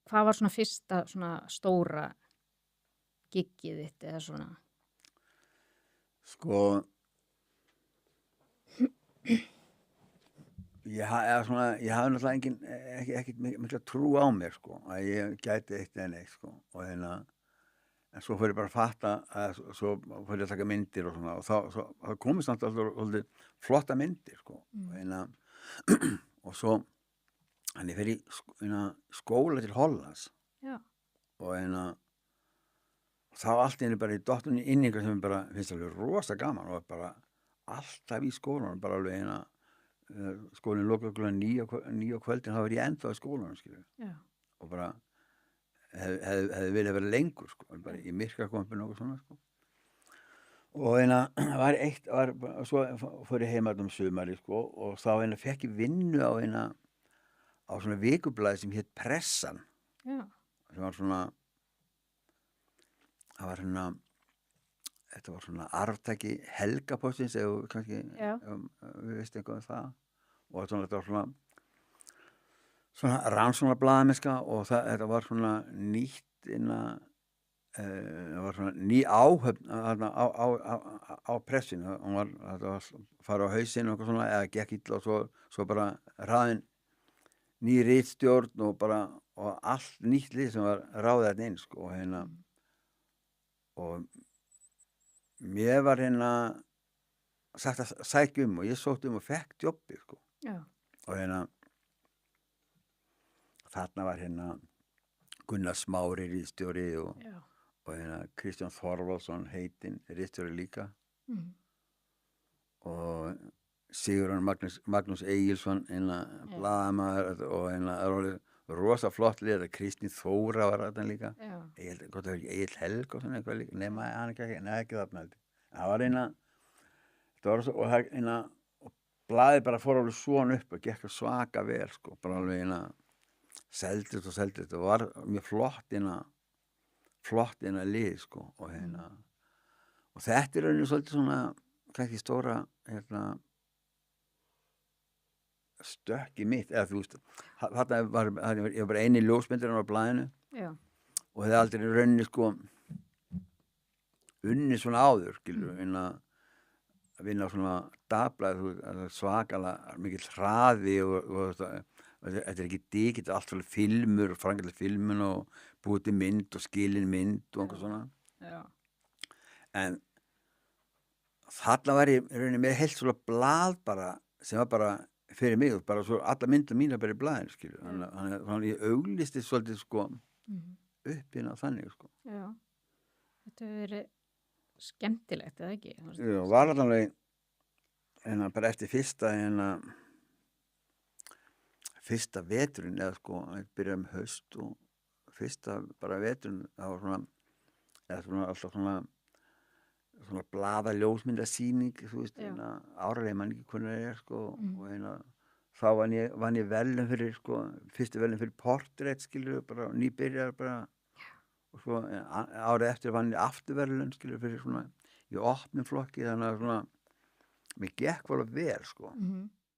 hvað var svona fyrsta svona stóra giggið þitt eða svona? Sko, ég hafði náttúrulega ekkert mikla trú á mér, sko, að ég gæti eitt eða neitt, sko, og en svo fór ég bara að fatta að svo fór ég að taka myndir og svona, og þá komist alltaf svolítið flotta myndir, sko, og svo, hann ég fer í skóla til Hollands, Já. og þá allt í einu bara í dottunni inn í eitthvað sem bara finnst alveg rosa gaman og bara alltaf í skólanum, bara alveg skólinn lokar klukkan 9 á kvöldin, þá var ég ennþá í skólanum, skilur, Já. og bara hefði viljað vera lengur, sko, bara í myrkrakompinu og svona, sko. Og svo fór ég heim um sumari, sko, og þá fekk ég vinnu á svona vikublaði sem hét Pressan. Já. Sem var svona, þetta var svona arftaki Helgapostins, ef við veist eitthvað um það. Og þetta var svona rannsóknarblaðamennska og þetta var svona nýtt það var svona ný áhöfn á pressinu. Þetta var fara á hausinn og eitthvað svona, eða gekk illa og svo bara ráðin ný ritstjórn og allt nýtt lið sem var ráðið þarna inn, sko, og mér var sagt að sækja og ég sótti og fekk jobbið, sko. Já. Og þarna var Gunnar Smári ritstjóri og Kristján Þorvaldsson heitinn ritstjóri líka, og Sigurjón Magnús Egilsson blaðamaður, og rosa flott lið, Kristín Þóra var þarna líka, Egill Helg og svona eitthvað líka, nema hann ekki þarna, það var þetta var svo, og blaðið bara fór alveg svona upp og gekk svaka vel, sko, bara alveg seldist og var mjög flott lið, sko, og þetta rauninni svolítið svona kannski stóra stökk í mitt, eða þú veist, þarna ég var bara eini ljósmyndarinn á blaðinu. Já. Og hefði aldrei rauninni, sko, unnið svona áður, skilur, að vinna á svona dagblaði, svakalega mikill hraði og þetta ekki digit, allt fyrir filmur og framkvæmlega filmun og búið til mynd og skilin mynd og eitthvað svona. Já. En þarna var ég rauninni með heilt svona blað bara, sem var bara fyrir mig, bara svo alla myndir mínar bara í blaðinu, skilur. Þannig ég auglisti svolítið, sko, upp á þannig, sko. Já. Þetta hefur verið skemmtilegt, eða ekki? Já, var alveg bara eftir fyrsta veturinn, eða sko, ég byrjaði haust og fyrsta bara veturinn, það var alltaf svona blaðaljósmyndasýning, þú veist, árlega mann ekki hvernig það sko, og þá vann ég velun fyrir, sko, fyrstu velun fyrir portrétt, skilur, bara nýbyrjar bara, og svo árið eftir vann ég afturverðlun, skilur, fyrir svona í opnum flokki, þannig að svona mér gekk alveg vel, sko.